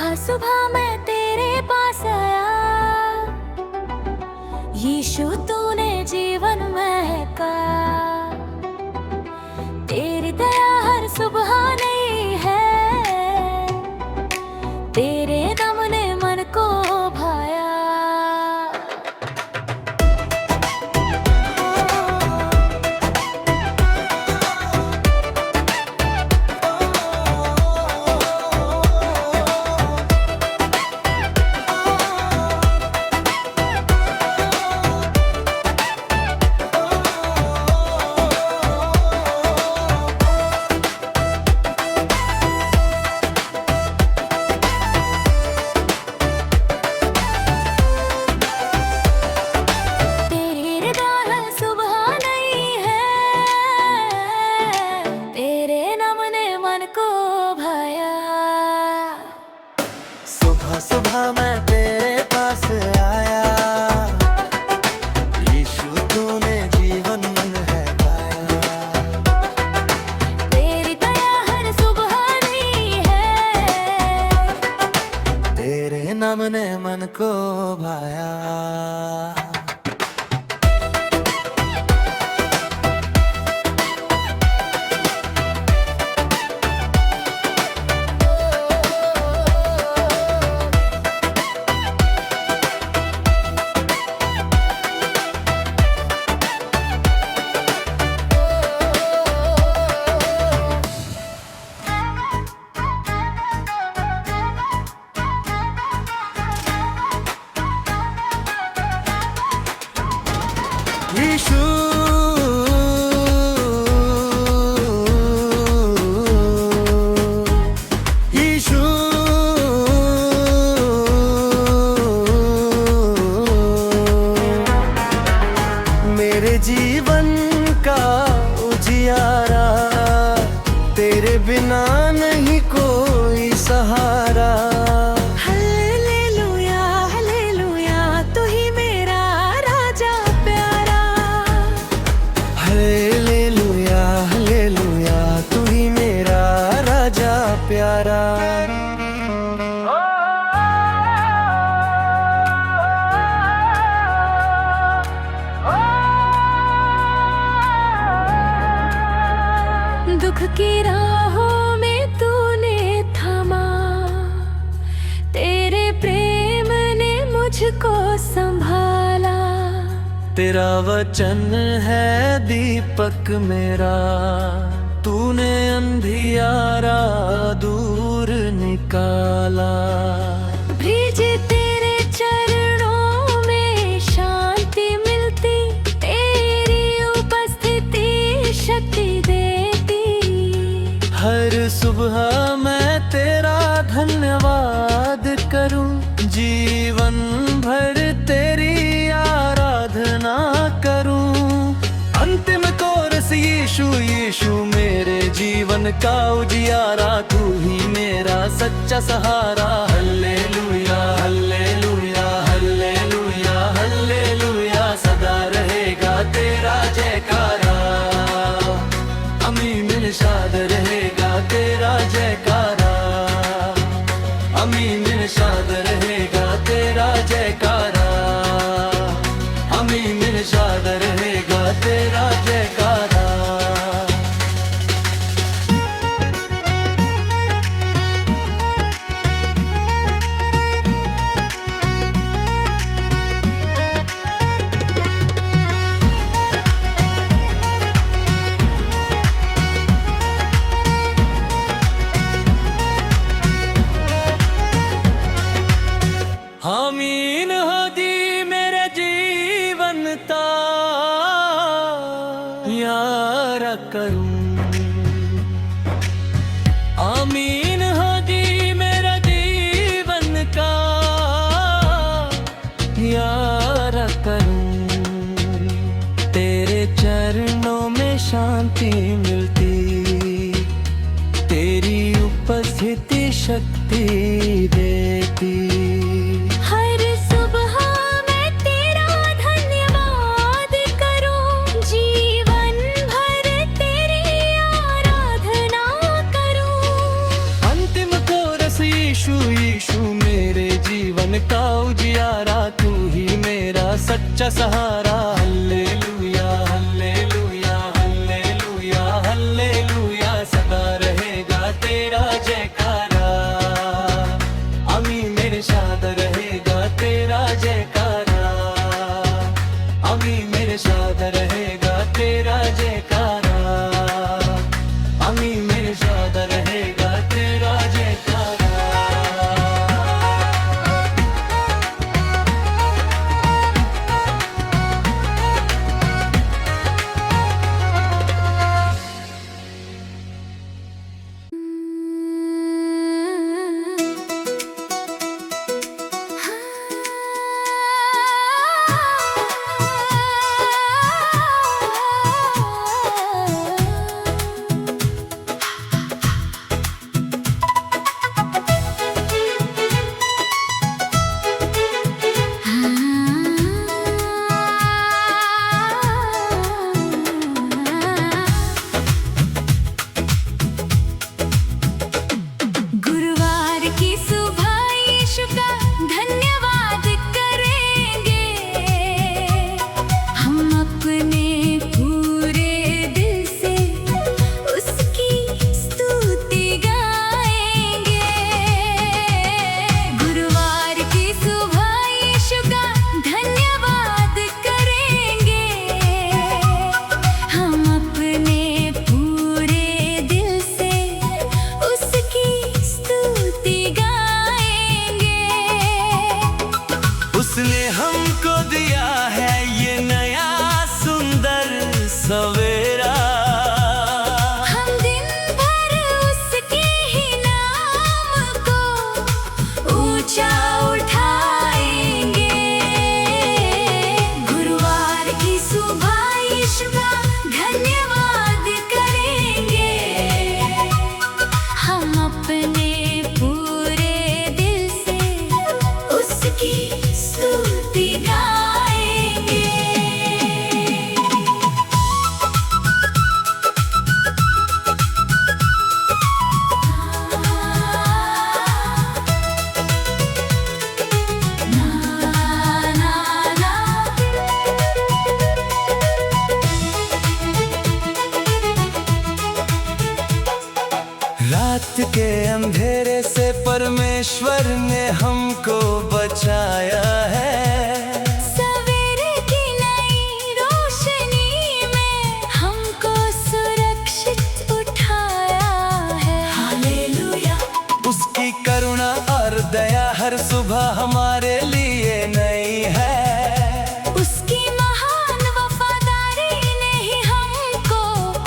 सुबह सुबह मैं तेरे पास आया, यीशु तूने जीवन महका। तेरी दया हर सुबह नई है, तेरे दम ने मन को भाया। सुबह सुबह मैं तेरे पास आया, यीशु तूने जीवन मन है पाया। तेरी दया हर सुबह नई है, तेरे नाम ने मन को भाया। यीशु यीशु मेरे जीवन का उजियारा, तेरे बिना नहीं कोई सहारा। हालेलुया हालेलुया तू ही मेरा राजा प्यारा। दुख की राहों में तूने थमा, तेरे प्रेम ने मुझको संभाला। तेरा वचन है दीपक मेरा, तूने अंधियारा दूर निकाला। भीजे तेरे चरणों में शांति मिलती, तेरी उपस्थिति शक्ति देती। हर सुबह मैं तेरा धन्यवाद करूं, जीवन भर तेरी आराधना करूं। अंतिम कोरस यीशु यीशु मेरे जीवन का उजियारा, तू ही मेरा सच्चा सहारा। हल्लेलुया हल्लेलुया हल्लेलुया हल्लेलुया सदा रहेगा तेरा जयकारा। अमीन निशाद रहेगा तेरा जयकारा, अमीन निशाद रहेगा तेरा जयकारा, अमीन निशाद रहेगा तेरा जयकारा। आमीन होगी मेरे जीवन ता यारा करूं। आमीन होगी मेरा जीवन का यारा करूं। तेरे चरणों में शांति मिलती, तेरी उपस्थिति शक्ति देती। यीशु यीशु मन का उजियारा, तू ही मेरा सच्चा सहारा। हल्लेलुया हल्लेलुया हल्लेलुया हल्लेलुया, सदा रहेगा तेरा जयकारा। आमीन मेरे साथ रहेगा तेरा जयकारा। आमीन मेरे साथ रहेगा तेरा जयकारा। आमीन मेरे साथ रहेगा तेरा जयकारा। गुरुवार की सुबह यीशु का धन्यवाद करेंगे, हम अपने पूरे दिल से उसकी स्तुति गाएंगे। गुरुवार की सुबह यीशु का धन्यवाद करेंगे, हम अपने पूरे दिल से उसकी स्तुति गाएंगे। उसने हमको दिया है ये नया सुंदर सवेरा, हम दिन भर उसके ही नाम को ऊंचा उठाएंगे। गुरुवार की सुबह यीशु का धन्यवाद करेंगे, हम अपने पूरे दिल से उसकी स्तुति गाएंगे। रात के अंधेरे से परमेश्वर ने हमको बचाया है। सवेरे की नई रोशनी में हमको सुरक्षित उठाया है। हालेलुया। उसकी करुणा और दया हर सुबह हमारे लिए नई है। उसकी महान वफादारी ने ही हमको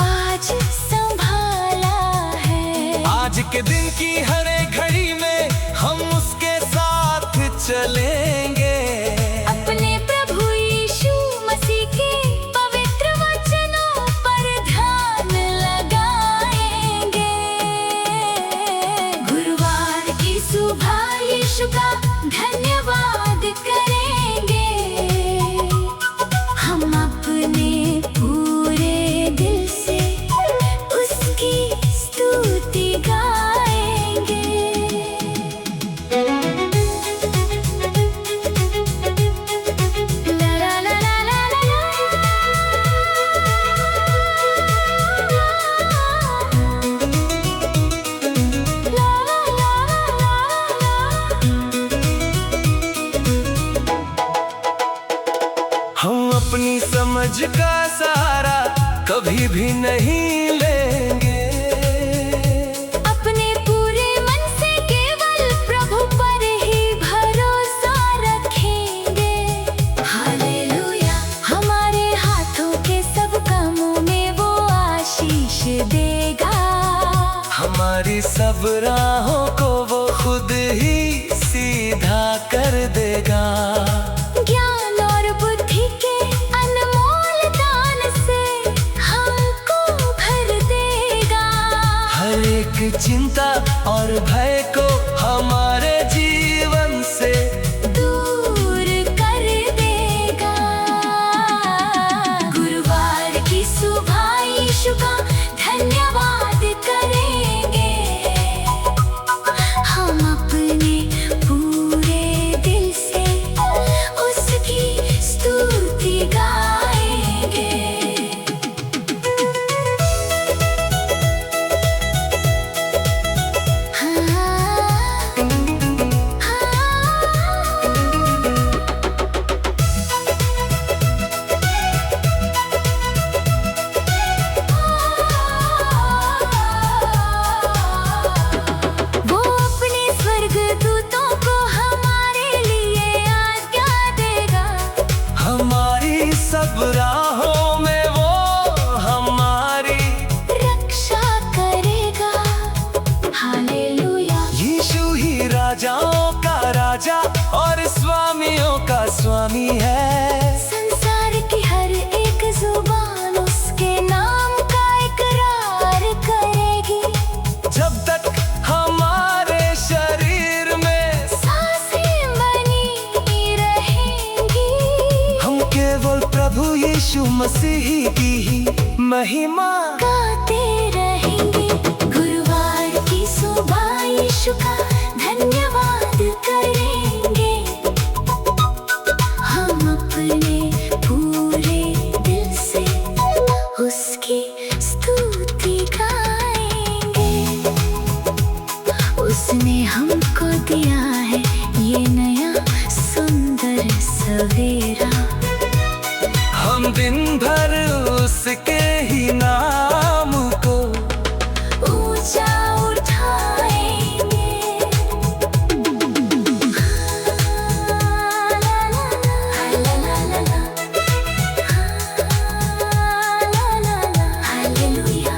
आज संभाला है। आज के दिन की हर एक घड़ी में हम उसके साथ चलेंगे। अपने प्रभु यीशु मसीह के पवित्र वचनों पर ध्यान लगाएंगे। गुरुवार की सुबह यीशु का धन्यवाद करेंगे, हम अपने पूरे दिल से उसकी स्तुति गाएंगे। ला ला ला ला ला ला ला। ला ला ला ला ला। हम अपनी समझ का सहारा कभी भी नहीं लेंगे। अपने पूरे मन से केवल प्रभु पर ही भरोसा रखेंगे। हालेलुया। हमारे हाथों के सब कामों में वो आशीष देगा। हमारी सब राहों को वो खुद ही सीधा कर देगा। ज्ञान और बुद्धि के अनमोल दान से हमको भर देगा। हर एक चिंता और भय को हमारे जीवन से दूर कर देगा। गुरुवार की सुबह यीशु का धन्यवाद करेंगे, हम अपने पूरे दिल महिमा गाते रहेंगे। गुरुवार की सुबह यीशु का धन्यवाद करेंगे। हम अपने पूरे दिल से उसकी स्तुति गाएंगे। उसने हमको दिया है ये नया सुंदर सवेरा। हम दिन भर उसके ही नाम को ऊंचा उठाएंगे। ला ला ला ला ला, ला ला ला, हालेलुया।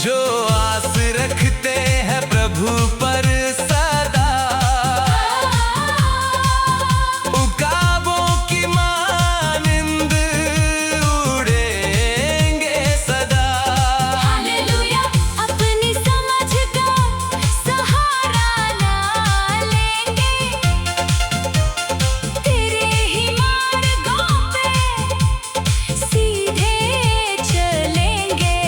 जो आस रखते हैं प्रभु पर सदा, उकाबों की मानिंद उड़ेंगे सदा। हालेलुया, अपनी समझ का सहारा ना लेंगे, तेरे ही मार्गों पे सीधे चलेंगे।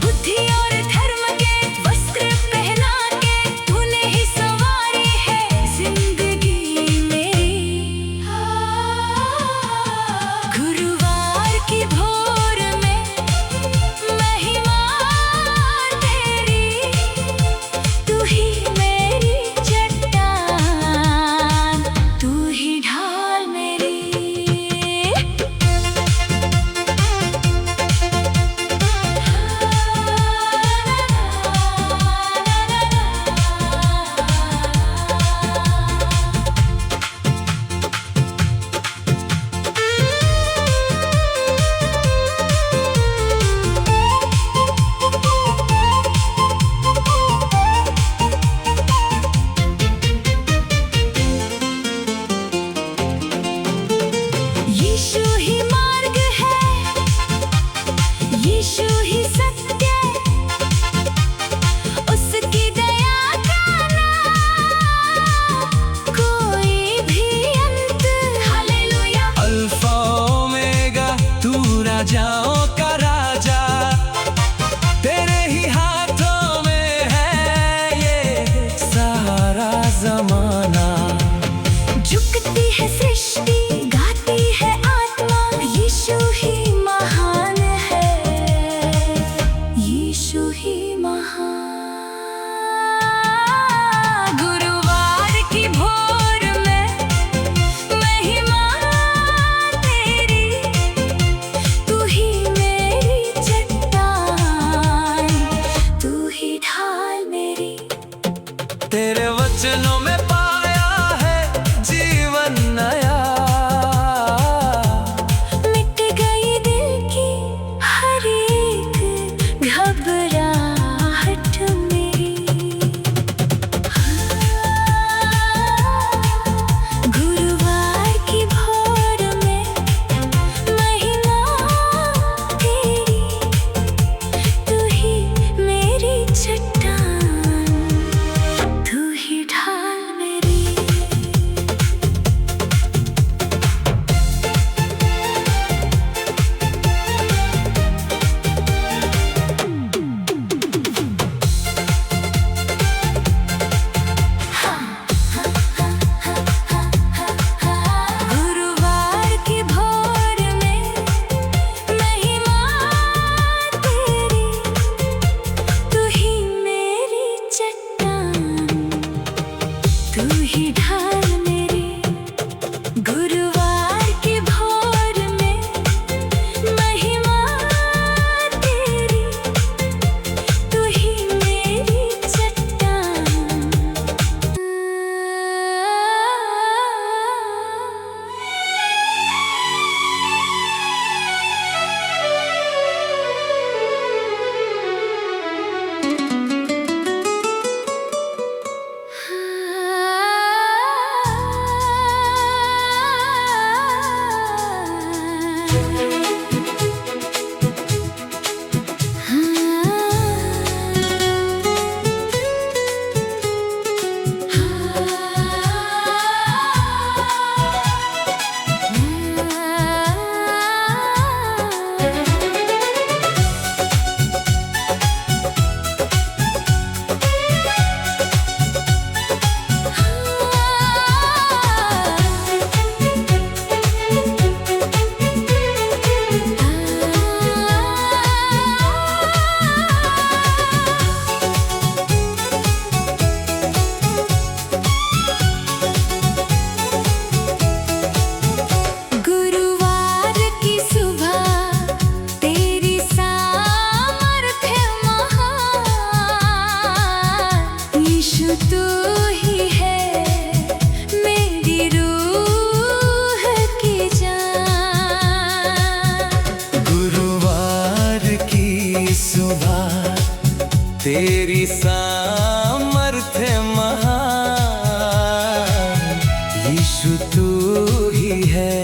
बुद्धि और धर्म के वस्त्र पहना के तूने ही संवारी है जिंदगी मेरी। गुरुवार की भोर में महिमा तेरी, तू ही मेरी चट्टान, तू ही ढाल मेरी। यीशु ही मार्ग है, यीशु ही सत्य, उसकी दया का ना कोई भी अंत। हालेलुया, अल्फा ओमेगा, तू राजाओं का राजा, तेरे ही हाथों में है ये सारा जमाना। झुकती है सृष्टि, गाती है आत्मा, यीशु ही महान है, यीशु ही महान। गुरुवार की भोर में महिमा तेरी, तू ही मेरी चट्टान, तू ही ढाल मेरी। तेरे वचनों में पाया है जीवन नया, मिट गई दिल की हर एक घबराहट मेरी। गुरुवार की भोर में महिमा तेरी, तू ही मेरी चट्टान, तू ही ढाल मेरी। गुरुवार की भोर में महिमा तेरी, तू ही मेरी चट्टान, तू ही ढाल मेरी। गुरुवार की भोर में महिमा तेरी, तू ही मेरी चट्टान। गुरुवार की सुबह तेरी सामर्थ्य महान, यीशु तू ही है मेरी रूह की जान। गुरुवार की सुबह तेरी सामर्थ्य महान। यीशु तू ही है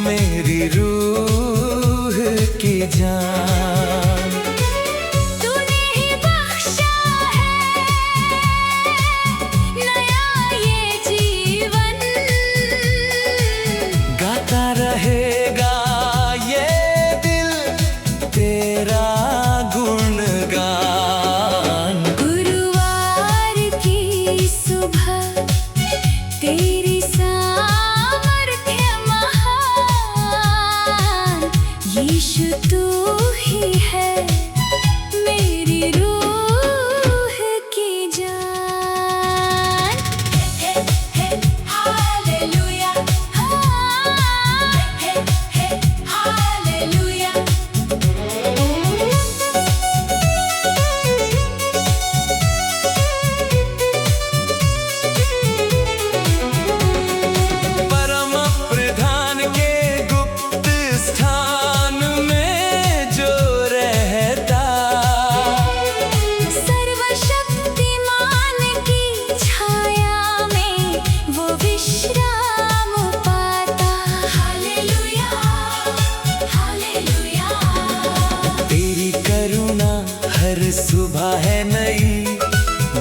मेरी रूह की जान। तूने ही बख्शा है नया ये जीवन, गाता रहेगा ये दिल तेरा गुणगान। गुरुवार की सुबह तेरी सामर्थ्य महान। यीशु तू ही है मेरी रूह की जान। Hallelujah, hallelujah. परम प्रधान के गुप्त स्थान में जो रहता, सर्वशक्तिमान की छाया में वो विश्राम पाता। Hallelujah, hallelujah. तेरी करुणा हर सुबह है नई,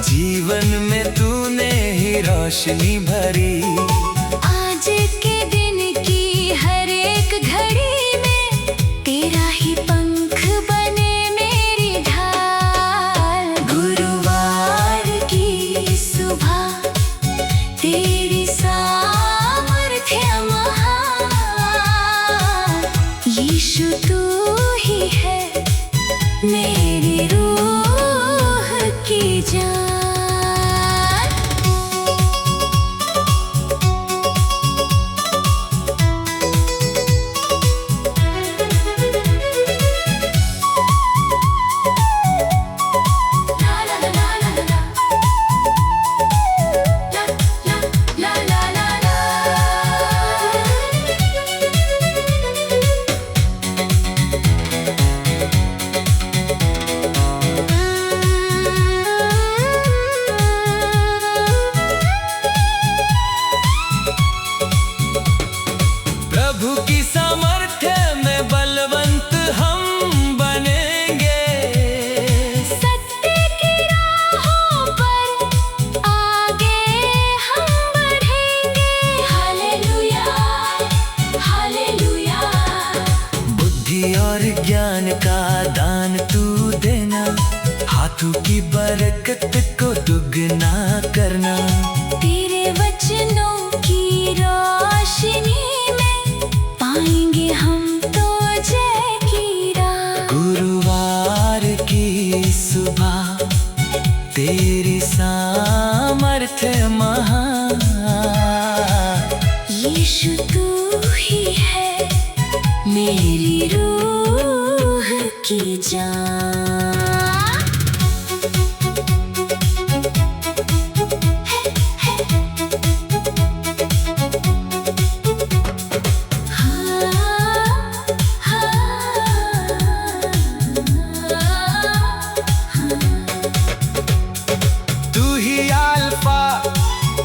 जीवन में तूने ही रोशनी भरी। आज के दिन की हर एक घड़ी में तेरा ही पंख बने मेरी ढाल। गुरुवार की सुबह तेरी सामर्थ्य महान। यीशु तू ही है मेरी रूह की जान। प्रभु की सामर्थ्य में बलवंत हम बनेंगे। सत्य की राहों पर आगे हम बढ़ेंगे। Hallelujah, hallelujah. बुद्धि और ज्ञान का दान तू देना, हाथों की बरकत को दुगना करना। तेरे वचनों की रोशनी में पाएंगे हम तो जय की राह। गुरुवार की सुबह तेरी सामर्थ्य महान। यीशु तू ही है मेरी रूह की जान। तू ही अल्फा,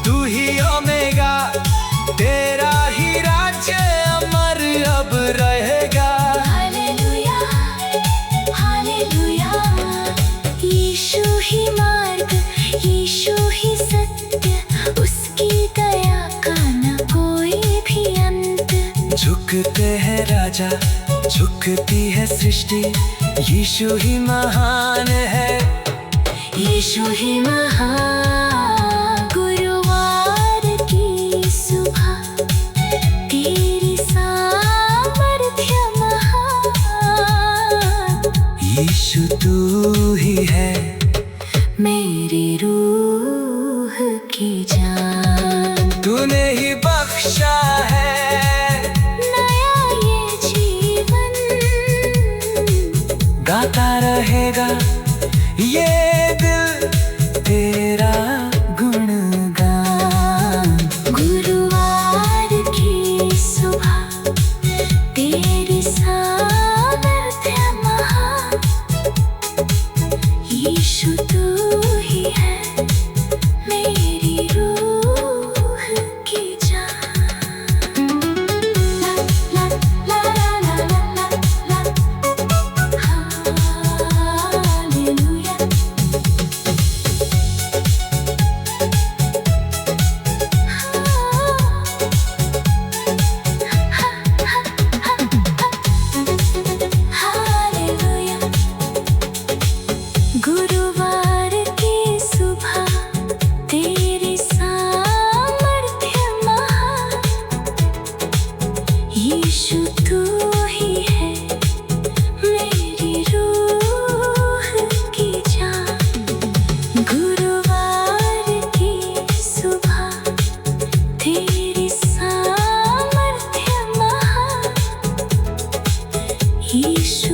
तू ही ओमेगा, तेरा ही राज्य अमर अब रहेगा। Hallelujah, hallelujah. यीशु ही मार्ग, यीशु ही सत्य, उसकी दया का न कोई भी अंत। झुकते हैं राजा, झुकती है सृष्टि, यीशु ही महान है। यीशु ही महान। गुरुवार की सुबह तेरी सामर्थ्य महान। यीशु तू ही है मेरी रूह की जान। तूने ही बख्शा है नया ये जीवन, गाता रहेगा ये दिल तेरा गुणगान। गुरुवार की सुबह तेरी सामर्थ्य महान। यीशु तू ही है मेरी रूह की जान। ला ला ला ला ला ला ला, हालेलुया। हालेलुया। गुरुवार की सुबह तेरी सामर्थ्य महान, यीशु तू ही है मेरी रूह की जान। गुरुवार की सुबह तेरी सामर्थ्य महान, यीशु